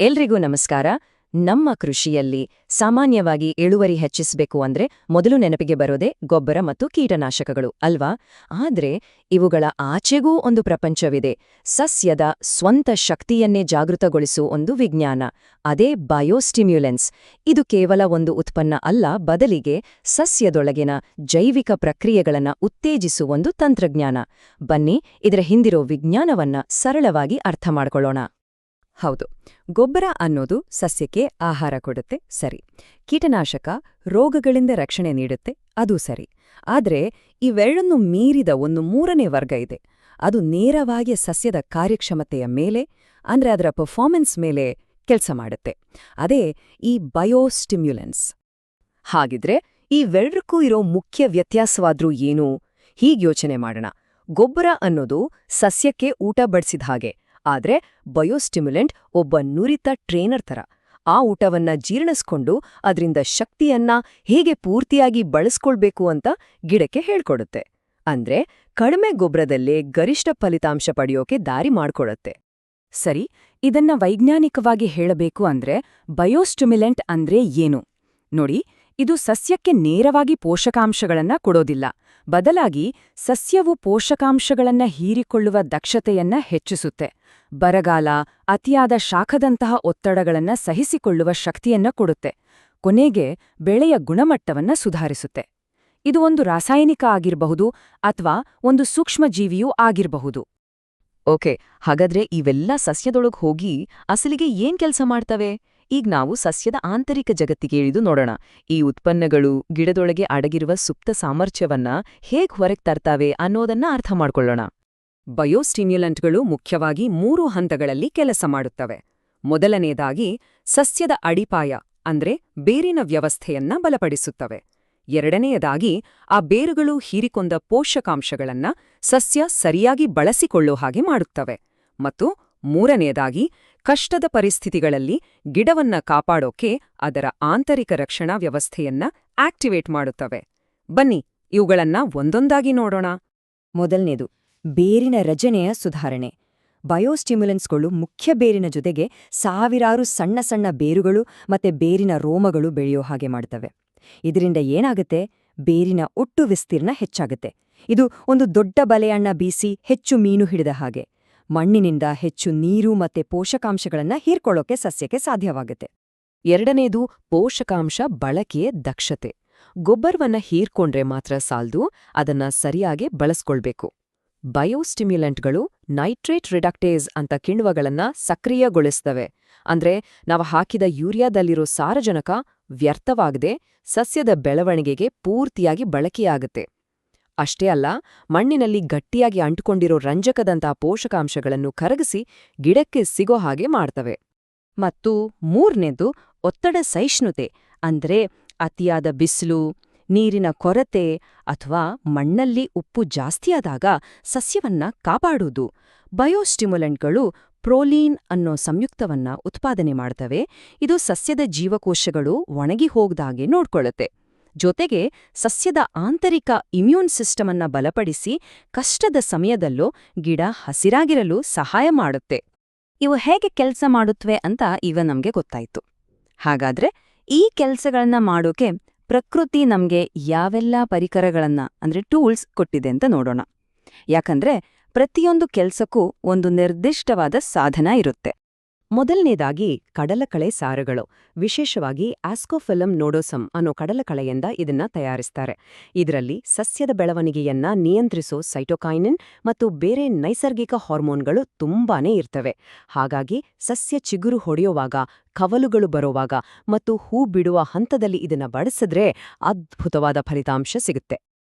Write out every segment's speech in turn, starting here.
ಎಲ್ರಿಗೂ ನಮಸ್ಕಾರ. ನಮ್ಮ ಕೃಷಿಯಲ್ಲಿ ಸಾಮಾನ್ಯವಾಗಿ ಇಳುವರಿ ಹೆಚ್ಚಿಸಬೇಕು ಅಂದ್ರೆ ಮೊದಲು ನೆನಪಿಗೆ ಬರೋದೇ ಗೊಬ್ಬರ ಮತ್ತು ಕೀಟನಾಶಕಗಳು ಅಲ್ವಾ? ಆದ್ರೆ ಇವುಗಳ ಆಚೆಗೂ ಒಂದು ಪ್ರಪಂಚವಿದೆ. ಸಸ್ಯದ ಸ್ವಂತ ಶಕ್ತಿಯನ್ನೇ ಜಾಗೃತಗೊಳಿಸುವ ಒಂದು ವಿಜ್ಞಾನ. ಅದೇ ಬಯೋಸ್ಟಿಮ್ಯುಲೆನ್ಸ್. ಇದು ಕೇವಲ ಒಂದು ಉತ್ಪನ್ನ ಅಲ್ಲ, ಬದಲಿಗೆ ಸಸ್ಯದೊಳಗಿನ ಜೈವಿಕ ಪ್ರಕ್ರಿಯೆಗಳನ್ನ ಉತ್ತೇಜಿಸುವ ಒಂದು ತಂತ್ರಜ್ಞಾನ. ಬನ್ನಿ ಇದರ ಹಿಂದಿರೋ ವಿಜ್ಞಾನವನ್ನ ಸರಳವಾಗಿ ಅರ್ಥ ಮಾಡ್ಕೊಳ್ಳೋಣ. ಹೌದು, ಗೊಬ್ಬರ ಅನ್ನೋದು ಸಸ್ಯಕ್ಕೆ ಆಹಾರ ಕೊಡುತ್ತೆ, ಸರಿ. ಕೀಟನಾಶಕ ರೋಗಗಳಿಂದ ರಕ್ಷಣೆ ನೀಡುತ್ತೆ, ಅದೂ ಸರಿ. ಆದ್ರೆ ಇವೆರಡನ್ನೂ ಮೀರಿದ ಒಂದು ಮೂರನೇ ವರ್ಗ ಇದೆ. ಅದು ನೇರವಾಗಿ ಸಸ್ಯದ ಕಾರ್ಯಕ್ಷಮತೆಯ ಮೇಲೆ, ಅಂದ್ರೆ ಅದರ ಪರ್ಫಾರ್ಮೆನ್ಸ್ ಮೇಲೆ ಕೆಲಸ ಮಾಡುತ್ತೆ. ಅದೇ ಈ ಬಯೋಸ್ಟಿಮ್ಯುಲೆನ್ಸ್. ಹಾಗಿದ್ರೆ ಇವೆರಡಕ್ಕೂ ಇರೋ ಮುಖ್ಯ ವ್ಯತ್ಯಾಸವಾದ್ರೂ ಏನು? ಹೀಗ್ ಯೋಚನೆ ಮಾಡೋಣ. ಗೊಬ್ಬರ ಅನ್ನೋದು ಸಸ್ಯಕ್ಕೆ ಊಟ ಬಡಿಸಿದ ಹಾಗೆ. ಆದ್ರೆ ಬಯೋಸ್ಟಿಮ್ಯುಲೆಂಟ್ ಒಬ್ಬ ನುರಿತ ಟ್ರೇನರ್ ಥರ. ಆ ಊಟವನ್ನ ಜೀರ್ಣಿಸ್ಕೊಂಡು ಅದರಿಂದ ಶಕ್ತಿಯನ್ನ ಹೇಗೆ ಪೂರ್ತಿಯಾಗಿ ಬಳಸ್ಕೊಳ್ಬೇಕು ಅಂತ ಗಿಡಕ್ಕೆ ಹೇಳ್ಕೊಡುತ್ತೆ. ಅಂದ್ರೆ ಕಡಿಮೆ ಗೊಬ್ಬರದಲ್ಲೇ ಗರಿಷ್ಠ ಫಲಿತಾಂಶ ಪಡೆಯೋಕೆ ದಾರಿ ಮಾಡ್ಕೊಡುತ್ತೆ. ಸರಿ, ಇದನ್ನ ವೈಜ್ಞಾನಿಕವಾಗಿ ಹೇಳಬೇಕು ಅಂದ್ರೆ ಬಯೋಸ್ಟಿಮ್ಯುಲೆಂಟ್ ಅಂದ್ರೆ ಏನು? ನೋಡಿ, ಇದು ಸಸ್ಯಕ್ಕೆ ನೇರವಾಗಿ ಪೋಷಕಾಂಶಗಳನ್ನ ಕೊಡೋದಿಲ್ಲ. ಬದಲಾಗಿ ಸಸ್ಯವು ಪೋಷಕಾಂಶಗಳನ್ನ ಹೀರಿಕೊಳ್ಳುವ ದಕ್ಷತೆಯನ್ನ ಹೆಚ್ಚಿಸುತ್ತೆ. ಬರಗಾಲ, ಅತಿಯಾದ ಶಾಖದಂತಹ ಒತ್ತಡಗಳನ್ನ ಸಹಿಸಿಕೊಳ್ಳುವ ಶಕ್ತಿಯನ್ನ ಕೊಡುತ್ತೆ. ಕೊನೆಗೆ ಬೆಳೆಯ ಗುಣಮಟ್ಟವನ್ನ ಸುಧಾರಿಸುತ್ತೆ. ಇದು ಒಂದು ರಾಸಾಯನಿಕ ಆಗಿರಬಹುದು ಅಥವಾ ಒಂದು ಸೂಕ್ಷ್ಮಜೀವಿಯೂ ಆಗಿರಬಹುದು. ಓಕೆ, ಹಾಗಾದ್ರೆ ಇವೆಲ್ಲ ಸಸ್ಯದೊಳಗೆ ಹೋಗಿ ಅಸಲಿಗೆ ಏನ್ ಕೆಲಸ ಮಾಡ್ತವೆ? ಈಗ ನಾವು ಸಸ್ಯದ ಆಂತರಿಕ ಜಗತ್ತಿಗೆ ಇಳಿದು ನೋಡೋಣ. ಈ ಉತ್ಪನ್ನಗಳು ಗಿಡದೊಳಗೆ ಅಡಗಿರುವ ಸುಪ್ತ ಸಾಮರ್ಥ್ಯವನ್ನ ಹೇಗ್ ಹೊರಗೆ ತರ್ತಾವೆ ಅನ್ನೋದನ್ನ ಅರ್ಥ ಮಾಡ್ಕೊಳ್ಳೋಣ. ಬಯೋಸ್ಟಿಮ್ಯುಲೆಂಟ್ಗಳು ಮುಖ್ಯವಾಗಿ 3 ಹಂತಗಳಲ್ಲಿ ಕೆಲಸ ಮಾಡುತ್ತವೆ. ಮೊದಲನೇದಾಗಿ ಸಸ್ಯದ ಅಡಿಪಾಯ ಅಂದ್ರೆ ಬೇರಿನ ವ್ಯವಸ್ಥೆಯನ್ನ ಬಲಪಡಿಸುತ್ತವೆ. ಎರಡನೆಯದಾಗಿ ಆ ಬೇರುಗಳು ಹೀರಿಕೊಂಡ ಪೋಷಕಾಂಶಗಳನ್ನ ಸಸ್ಯ ಸರಿಯಾಗಿ ಬಳಸಿಕೊಳ್ಳೋ ಹಾಗೆ ಮಾಡುತ್ತವೆ. ಮತ್ತು ಮೂರನೆಯದಾಗಿ ಕಷ್ಟದ ಪರಿಸ್ಥಿತಿಗಳಲ್ಲಿ ಗಿಡವನ್ನ ಕಾಪಾಡೋಕೆ ಅದರ ಆಂತರಿಕ ರಕ್ಷಣಾ ವ್ಯವಸ್ಥೆಯನ್ನ ಆಕ್ಟಿವೇಟ್ ಮಾಡುತ್ತವೆ. ಬನ್ನಿ ಇವುಗಳನ್ನ ಒಂದೊಂದಾಗಿ ನೋಡೋಣ. ಮೊದಲನೇದು ಬೇರಿನ ರಚನೆಯ ಸುಧಾರಣೆ. ಬಯೋಸ್ಟಿಮ್ಯುಲೆನ್ಸ್ಗಳು ಮುಖ್ಯ ಬೇರಿನ ಜೊತೆಗೆ ಸಾವಿರಾರು ಸಣ್ಣ ಸಣ್ಣ ಬೇರುಗಳು ಮತ್ತೆ ಬೇರಿನ ರೋಮಗಳು ಬೆಳೆಯೋ ಹಾಗೆ ಮಾಡ್ತವೆ. ಇದರಿಂದ ಏನಾಗುತ್ತೆ? ಬೇರಿನ ಒಟ್ಟು ವಿಸ್ತೀರ್ಣ ಹೆಚ್ಚಾಗುತ್ತೆ. ಇದು ಒಂದು ದೊಡ್ಡ ಬಲೆಯನ್ನ ಬೀಸಿ ಹೆಚ್ಚು ಮೀನು ಹಿಡಿದ ಹಾಗೆ. ಮಣ್ಣಿನಿಂದ ಹೆಚ್ಚು ನೀರು ಮತ್ತೆ ಪೋಷಕಾಂಶಗಳನ್ನ ಹೀರ್ಕೊಳ್ಳೋಕೆ ಸಸ್ಯಕ್ಕೆ ಸಾಧ್ಯವಾಗುತ್ತೆ. ಎರಡನೇದು ಪೋಷಕಾಂಶ ಬಳಕೆಯ ದಕ್ಷತೆ. ಗೊಬ್ಬರವನ್ನ ಹೀರ್ಕೊಂಡ್ರೆ ಮಾತ್ರ ಸಾಲ್ದು, ಅದನ್ನ ಸರಿಯಾಗಿ ಬಳಸ್ಕೊಳ್ಬೇಕು. ಬಯೋಸ್ಟಿಮ್ಯುಲೆಂಟ್ಗಳು ನೈಟ್ರೇಟ್ ರಿಡಕ್ಟೇಸ್ ಅಂತ ಕಿಣ್ವಗಳನ್ನ ಸಕ್ರಿಯಗೊಳಿಸ್ತವೆ. ಅಂದ್ರೆ ನಾವು ಹಾಕಿದ ಯೂರಿಯಾದಲ್ಲಿರೋ ಸಾರಜನಕ ವ್ಯರ್ಥವಾಗದೆ ಸಸ್ಯದ ಬೆಳವಣಿಗೆಗೆ ಪೂರ್ತಿಯಾಗಿ ಬಳಕೆಯಾಗುತ್ತೆ. ಅಷ್ಟೇ ಅಲ್ಲ, ಮಣ್ಣಿನಲ್ಲಿ ಗಟ್ಟಿಯಾಗಿ ಅಂಟುಕೊಂಡಿರೋ ರಂಜಕದಂತಹ ಪೋಷಕಾಂಶಗಳನ್ನು ಕರಗಿಸಿ ಗಿಡಕ್ಕೆ ಸಿಗೋ ಹಾಗೆ ಮಾಡ್ತವೆ. ಮತ್ತು ಮೂರನೇದು ಒತ್ತಡ ಸಹಿಷ್ಣುತೆ. ಅಂದ್ರೆ ಅತಿಯಾದ ಬಿಸಿಲು, ನೀರಿನ ಕೊರತೆ ಅಥವಾ ಮಣ್ಣಲ್ಲಿ ಉಪ್ಪು ಜಾಸ್ತಿಯಾದಾಗ ಸಸ್ಯವನ್ನ ಕಾಪಾಡುವುದು. ಬಯೋಸ್ಟಿಮ್ಯುಲೆಂಟ್ಗಳು ಪ್ರೋಲೀನ್ ಅನ್ನೋ ಸಂಯುಕ್ತವನ್ನ ಉತ್ಪಾದನೆ ಮಾಡ್ತವೆ. ಇದು ಸಸ್ಯದ ಜೀವಕೋಶಗಳು ಒಣಗಿ ಹೋಗದಾಗೆ ನೋಡ್ಕೊಳ್ಳುತ್ತೆ. ಜೊತೆಗೆ ಸಸ್ಯದ ಆಂತರಿಕ ಇಮ್ಯೂನ್ ಸಿಸ್ಟಮ್ ಅನ್ನ ಬಲಪಡಿಸಿ ಕಷ್ಟದ ಸಮಯದಲ್ಲೂ ಗಿಡ ಹಸಿರಾಗಿರಲು ಸಹಾಯ ಮಾಡುತ್ತೆ. ಇವು ಹೇಗೆ ಕೆಲಸ ಮಾಡುತ್ತವೆ ಅಂತ ಈಗ ನಮ್ಗೆ ಗೊತ್ತಾಯ್ತು. ಹಾಗಾದ್ರೆ ಈ ಕೆಲಸಗಳನ್ನ ಮಾಡೋಕೆ ಪ್ರಕೃತಿ ನಮ್ಗೆ ಯಾವೆಲ್ಲ ಪರಿಕರಗಳನ್ನ ಅಂದ್ರೆ ಟೂಲ್ಸ್ ಕೊಟ್ಟಿದೆ ಅಂತ ನೋಡೋಣ. ಯಾಕಂದ್ರೆ ಪ್ರತಿಯೊಂದು ಕೆಲ್ಸಕ್ಕೂ ಒಂದು ನಿರ್ದಿಷ್ಟವಾದ ಸಾಧನ ಇರುತ್ತೆ. ಮೊದಲನೇದಾಗಿ ಕಡಲಕಳೆ ಸಾರಗಳು. ವಿಶೇಷವಾಗಿ ಆಸ್ಕೋಫಿಲಮ್ ನೋಡೋಸಮ್ ಅನ್ನೋ ಕಡಲಕಳೆಯಿಂದ ಇದನ್ನ ತಯಾರಿಸ್ತಾರೆ. ಇದರಲ್ಲಿ ಸಸ್ಯದ ಬೆಳವಣಿಗೆಯನ್ನ ನಿಯಂತ್ರಿಸೋ ಸೈಟೋಕೈನಿನ್ ಮತ್ತು ಬೇರೆ ನೈಸರ್ಗಿಕ ಹಾರ್ಮೋನ್ಗಳು ತುಂಬಾನೇ ಇರ್ತವೆ. ಹಾಗಾಗಿ ಸಸ್ಯ ಚಿಗುರು ಹೊಡೆಯುವಾಗ, ಕವಲುಗಳು ಬರೋವಾಗ ಮತ್ತು ಹೂ ಬಿಡುವ ಹಂತದಲ್ಲಿ ಇದನ್ನ ಬಳಸಿದ್ರೆ ಅದ್ಭುತವಾದ ಫಲಿತಾಂಶ ಸಿಗುತ್ತೆ.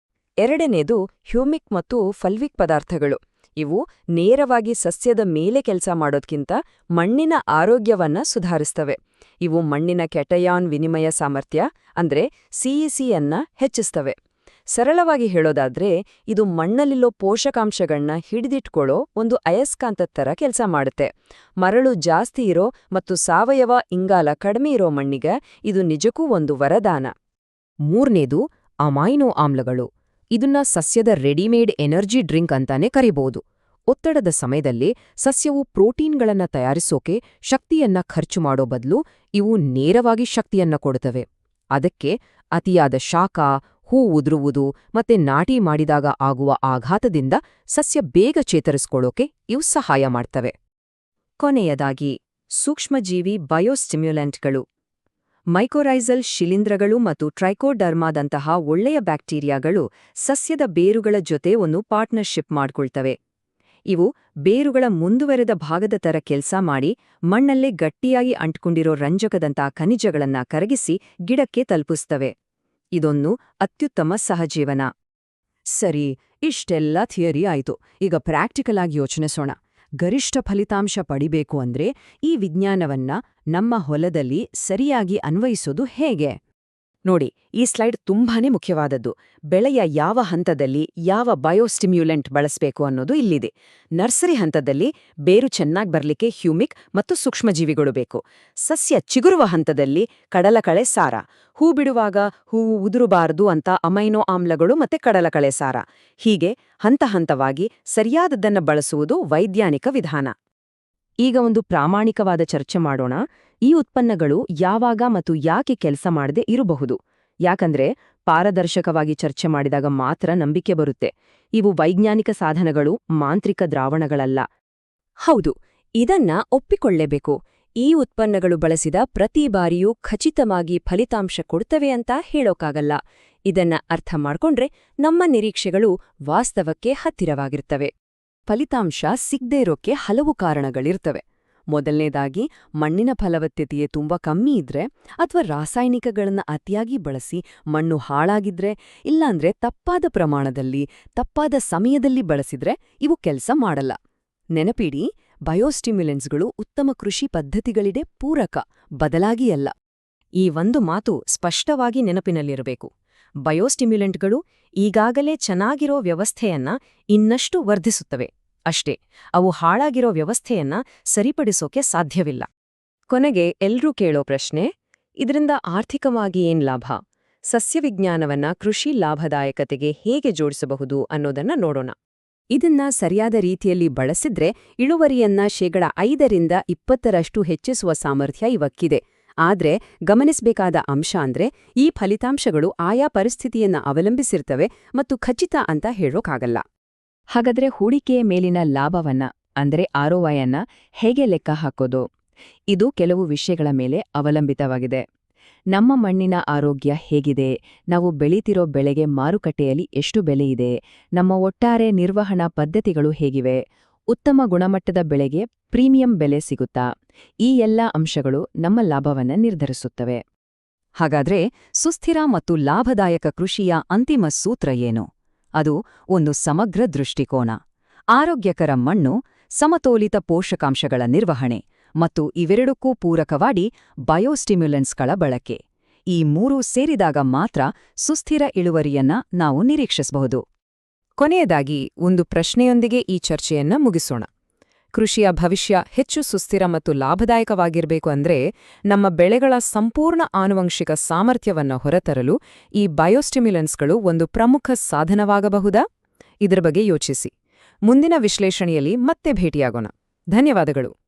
ಎರಡನೇದು ಹ್ಯೂಮಿಕ್ ಮತ್ತು ಫಲ್ವಿಕ್ ಪದಾರ್ಥಗಳು. ಇವು ನೇರವಾಗಿ ಸಸ್ಯದ ಮೇಲೆ ಕೆಲಸ ಮಾಡೋದ್ಕಿಂತ ಮಣ್ಣಿನ ಆರೋಗ್ಯವನ್ನ ಸುಧಾರಿಸ್ತವೆ. ಇವು ಮಣ್ಣಿನ ಕೆಟಯಾನ್ ವಿನಿಮಯ ಸಾಮರ್ಥ್ಯ ಅಂದ್ರೆ ಸಿಇಸಿಯನ್ನ ಹೆಚ್ಚಿಸ್ತವೆ. ಸರಳವಾಗಿ ಹೇಳೋದಾದ್ರೆ ಇದು ಮಣ್ಣಲ್ಲಿರೋ ಪೋಷಕಾಂಶಗಳನ್ನ ಹಿಡಿದಿಟ್ಕೊಳ್ಳೋ ಒಂದು ಅಯಸ್ಕಾಂತದ ಥರ ಕೆಲಸ ಮಾಡುತ್ತೆ. ಮರಳು ಜಾಸ್ತಿ ಇರೋ ಮತ್ತು ಸಾವಯವ ಇಂಗಾಲ ಕಡಿಮೆ ಇರೋ ಮಣ್ಣಿಗೆ ಇದು ನಿಜಕ್ಕೂ ಒಂದು ವರದಾನ. ಮೂರನೇದು ಅಮೈನೋ ಆಮ್ಲಗಳು. ಇದನ್ನ ಸಸ್ಯದ ರೆಡಿಮೇಡ್ ಎನರ್ಜಿ ಡ್ರಿಂಕ್ ಅಂತಾನೆ ಕರಿಬಹುದು. ಒತ್ತಡದ ಸಮಯದಲ್ಲಿ ಸಸ್ಯವು ಪ್ರೋಟೀನ್ಗಳನ್ನ ತಯಾರಿಸೋಕೆ ಶಕ್ತಿಯನ್ನ ಖರ್ಚು ಮಾಡೋ ಬದಲು ಇವು ನೇರವಾಗಿ ಶಕ್ತಿಯನ್ನ ಕೊಡುತ್ತವೆ. ಅದಕ್ಕೆ ಅತಿಯಾದ ಶಾಖ, ಹೂ ಉದುರುವುದು ಮತ್ತೆ ನಾಟಿ ಮಾಡಿದಾಗ ಆಗುವ ಆಘಾತದಿಂದ ಸಸ್ಯ ಬೇಗ ಚೇತರಿಸ್ಕೊಳ್ಳೋಕೆ ಇವು ಸಹಾಯ ಮಾಡ್ತವೆ. ಕೊನೆಯದಾಗಿ ಸೂಕ್ಷ್ಮಜೀವಿ ಬಯೋಸ್ಟಿಮ್ಯುಲೆಂಟ್ಗಳು. ಮೈಕೋರೈಸಲ್ ಶಿಲೀಂಧ್ರಗಳು ಮತ್ತು ಟ್ರೈಕೋಡರ್ಮಾದಂತಹ ಒಳ್ಳೆಯ ಬ್ಯಾಕ್ಟೀರಿಯಾಗಳು ಸಸ್ಯದ ಬೇರುಗಳ ಜೊತೆ ಒಂದು ಪಾರ್ಟ್ನರ್ಶಿಪ್ ಮಾಡ್ಕೊಳ್ತವೆ. ಇವು ಬೇರುಗಳ ಮುಂದುವರೆದ ಭಾಗದ ತರ ಕೆಲ್ಸ ಮಾಡಿ ಮಣ್ಣಲ್ಲೇ ಗಟ್ಟಿಯಾಗಿ ಅಂಟ್ಕೊಂಡಿರೋ ರಂಜಕದಂಥ ಖನಿಜಗಳನ್ನ ಕರಗಿಸಿ ಗಿಡಕ್ಕೆ ತಲುಪಿಸ್ತವೆ. ಇದೊಂದು ಅತ್ಯುತ್ತಮ ಸಹಜೀವನ. ಸರಿ, ಇಷ್ಟೆಲ್ಲ ಥಿಯರಿ ಆಯ್ತು. ಈಗ ಪ್ರಾಕ್ಟಿಕಲ್ ಆಗಿ ಯೋಚನಿಸೋಣ. ಗರಿಷ್ಠ ಫಲಿತಾಂಶ ಪಡಿಬೇಕು ಅಂದ್ರೆ ಈ ವಿಜ್ಞಾನವನ್ನ ನಮ್ಮ ಹೊಲದಲ್ಲಿ ಸರಿಯಾಗಿ ಅನ್ವಯಿಸೋದು ಹೇಗೆ? ನೋಡಿ, ಈ ಸ್ಲೈಡ್ ತುಂಬಾನೇ ಮುಖ್ಯವಾದದ್ದು. ಬೆಳೆಯ ಯಾವ ಹಂತದಲ್ಲಿ ಯಾವ ಬಯೋಸ್ಟಿಮ್ಯುಲೆಂಟ್ ಬಳಸಬೇಕು ಅನ್ನೋದು ಇಲ್ಲಿದೆ. ನರ್ಸರಿ ಹಂತದಲ್ಲಿ ಬೇರು ಚೆನ್ನಾಗಿ ಬರ್ಲಿಕ್ಕೆ ಹ್ಯೂಮಿಕ್ ಮತ್ತು ಸೂಕ್ಷ್ಮಜೀವಿಗಳು ಬೇಕು. ಸಸ್ಯ ಚಿಗುರುವ ಹಂತದಲ್ಲಿ ಕಡಲಕಳೆ ಸಾರ, ಹೂ ಬಿಡುವಾಗ ಹೂವು ಉದುರಬಾರದು ಅಂತ ಅಮೈನೋ ಆಮ್ಲಗಳು ಮತ್ತೆ ಕಡಲಕಳೆ ಸಾರ. ಹೀಗೆ ಹಂತ ಹಂತವಾಗಿ ಸರಿಯಾದದ್ದನ್ನ ಬಳಸುವುದು ವೈಜ್ಞಾನಿಕ ವಿಧಾನ. ಈಗ ಒಂದು ಪ್ರಾಮಾಣಿಕವಾದ ಚರ್ಚೆ ಮಾಡೋಣ. ಈ ಉತ್ಪನ್ನಗಳು ಯಾವಾಗ ಮತ್ತು ಯಾಕೆ ಕೆಲಸ ಮಾಡದೆ ಇರಬಹುದು? ಯಾಕಂದ್ರೆ ಪಾರದರ್ಶಕವಾಗಿ ಚರ್ಚೆ ಮಾಡಿದಾಗ ಮಾತ್ರ ನಂಬಿಕೆ ಬರುತ್ತೆ. ಇವು ವೈಜ್ಞಾನಿಕ ಸಾಧನಗಳು, ಮಾಂತ್ರಿಕ ದ್ರಾವಣಗಳಲ್ಲ. ಹೌದು, ಇದನ್ನ ಒಪ್ಪಿಕೊಳ್ಳೇಬೇಕು. ಈ ಉತ್ಪನ್ನಗಳು ಬಳಸಿದ ಪ್ರತಿ ಬಾರಿಯೂ ಖಚಿತವಾಗಿ ಫಲಿತಾಂಶ ಕೊಡ್ತವೆ ಅಂತ ಹೇಳೋಕ್ಕಾಗಲ್ಲ. ಇದನ್ನ ಅರ್ಥ ಮಾಡ್ಕೊಂಡ್ರೆ ನಮ್ಮ ನಿರೀಕ್ಷೆಗಳು ವಾಸ್ತವಕ್ಕೆ ಹತ್ತಿರವಾಗಿರ್ತವೆ. ಫಲಿತಾಂಶ ಸಿಗ್ದೇ ಇರೋಕ್ಕೆ ಹಲವು ಕಾರಣಗಳಿರ್ತವೆ. ಮೊದಲನೇದಾಗಿ, ಮಣ್ಣಿನ ಫಲವತ್ತತೆಯೇ ತುಂಬಾ ಕಮ್ಮಿ ಇದ್ರೆ, ಅಥವಾ ರಾಸಾಯನಿಕಗಳನ್ನ ಅತಿಯಾಗಿ ಬಳಸಿ ಮಣ್ಣು ಹಾಳಾಗಿದ್ರೆ, ಇಲ್ಲಾಂದ್ರೆ ತಪ್ಪಾದ ಪ್ರಮಾಣದಲ್ಲಿ ತಪ್ಪಾದ ಸಮಯದಲ್ಲಿ ಬಳಸಿದ್ರೆ ಇವು ಕೆಲಸ ಮಾಡಲ್ಲ. ನೆನಪಿಡಿ, ಬಯೋಸ್ಟಿಮ್ಯುಲೆಂಟ್ಸ್ಗಳು ಉತ್ತಮ ಕೃಷಿ ಪದ್ಧತಿಗಳಿಡೆ ಪೂರಕ, ಬದಲಾಗಿಯಲ್ಲ. ಈ ಒಂದು ಮಾತು ಸ್ಪಷ್ಟವಾಗಿ ನೆನಪಿನಲ್ಲಿರಬೇಕು. ಬಯೋಸ್ಟಿಮ್ಯುಲೆಂಟ್ಗಳು ಈಗಾಗಲೇ ಚೆನ್ನಾಗಿರೋ ವ್ಯವಸ್ಥೆಯನ್ನ ಇನ್ನಷ್ಟು ವರ್ಧಿಸುತ್ತವೆ ಅಷ್ಟೇ. ಅವು ಹಾಳಾಗಿರೋ ವ್ಯವಸ್ಥೆಯನ್ನ ಸರಿಪಡಿಸೋಕೆ ಸಾಧ್ಯವಿಲ್ಲ. ಕೊನೆಗೆ ಎಲ್ರೂ ಕೇಳೋ ಪ್ರಶ್ನೆ, ಇದರಿಂದ ಆರ್ಥಿಕವಾಗಿ ಏನ್ ಲಾಭ? ಸಸ್ಯವಿಜ್ಞಾನವನ್ನ ಕೃಷಿ ಲಾಭದಾಯಕತೆಗೆ ಹೇಗೆ ಜೋಡಿಸಬಹುದು ಅನ್ನೋದನ್ನ ನೋಡೋಣ. ಇದನ್ನ ಸರಿಯಾದ ರೀತಿಯಲ್ಲಿ ಬಳಸಿದ್ರೆ ಇಳುವರಿಯನ್ನ 5% ಹೆಚ್ಚಿಸುವ ಸಾಮರ್ಥ್ಯ ಇವಕ್ಕಿದೆ. ಆದ್ರೆ ಗಮನಿಸಬೇಕಾದ ಅಂಶ ಅಂದ್ರೆ ಈ ಫಲಿತಾಂಶಗಳು ಆಯಾ ಪರಿಸ್ಥಿತಿಯನ್ನ ಅವಲಂಬಿಸಿರ್ತವೆ ಮತ್ತು ಖಚಿತ ಅಂತ ಹೇಳೋಕ್ಕಾಗಲ್ಲ. ಹಾಗಾದ್ರೆ ಹೂಡಿಕೆಯ ಮೇಲಿನ ಲಾಭವನ್ನ ಅಂದ್ರೆ ಆರ್ಒಐಯನ್ನ ಹೇಗೆ ಲೆಕ್ಕ ಹಾಕೋದು? ಇದು ಕೆಲವು ವಿಷಯಗಳ ಮೇಲೆ ಅವಲಂಬಿತವಾಗಿದೆ. ನಮ್ಮ ಮಣ್ಣಿನ ಆರೋಗ್ಯ ಹೇಗಿದೆ, ನಾವು ಬೆಳೀತಿರೋ ಬೆಳೆಗೆ ಮಾರುಕಟ್ಟೆಯಲ್ಲಿ ಎಷ್ಟು ಬೆಲೆ ಇದೆ, ನಮ್ಮ ಒಟ್ಟಾರೆ ನಿರ್ವಹಣಾ ಪದ್ಧತಿಗಳು ಹೇಗಿವೆ, ಉತ್ತಮ ಗುಣಮಟ್ಟದ ಬೆಳೆಗೆ ಪ್ರೀಮಿಯಂ ಬೆಲೆ ಸಿಗುತ್ತಾ, ಈ ಎಲ್ಲ ಅಂಶಗಳು ನಮ್ಮ ಲಾಭವನ್ನ ನಿರ್ಧರಿಸುತ್ತವೆ. ಹಾಗಾದ್ರೆ ಸುಸ್ಥಿರ ಮತ್ತು ಲಾಭದಾಯಕ ಕೃಷಿಯ ಅಂತಿಮ ಸೂತ್ರ ಏನು? ಅದು ಒಂದು ಸಮಗ್ರ ದೃಷ್ಟಿಕೋನ. ಆರೋಗ್ಯಕರ ಮಣ್ಣು, ಸಮತೋಲಿತ ಪೋಷಕಾಂಶಗಳ ನಿರ್ವಹಣೆ ಮತ್ತು ಇವೆರಡಕ್ಕೂ ಪೂರಕವಾಗಿ ಬಯೋಸ್ಟಿಮ್ಯುಲೆಂಟ್ಸ್ಗಳ ಬಳಕೆ. ಈ ಮೂರೂ ಸೇರಿದಾಗ ಮಾತ್ರ ಸುಸ್ಥಿರ ಇಳುವರಿಯನ್ನ ನಾವು ನಿರೀಕ್ಷಿಸಬಹುದು. ಕೊನೆಯದಾಗಿ ಒಂದು ಪ್ರಶ್ನೆಯೊಂದಿಗೆ ಈ ಚರ್ಚೆಯನ್ನ ಮುಗಿಸೋಣ. ಕೃಷಿಯ ಭವಿಷ್ಯ ಹೆಚ್ಚು ಸುಸ್ಥಿರ ಮತ್ತು ಲಾಭದಾಯಕವಾಗಿರಬೇಕು ಅಂದ್ರೆ ನಮ್ಮ ಬೆಳೆಗಳ ಸಂಪೂರ್ಣ ಆನುವಂಶಿಕ ಸಾಮರ್ಥ್ಯವನ್ನ ಹೊರತರಲು ಈ ಬಯೋಸ್ಟಿಮ್ಯುಲೆಂಟ್ಸ್ಗಳು ಒಂದು ಪ್ರಮುಖ ಸಾಧನವಾಗಬಹುದಾ? ಇದರ ಬಗ್ಗೆ ಯೋಚಿಸಿ. ಮುಂದಿನ ವಿಶ್ಲೇಷಣೆಯಲ್ಲಿ ಮತ್ತೆ ಭೇಟಿಯಾಗೋಣ. ಧನ್ಯವಾದಗಳು.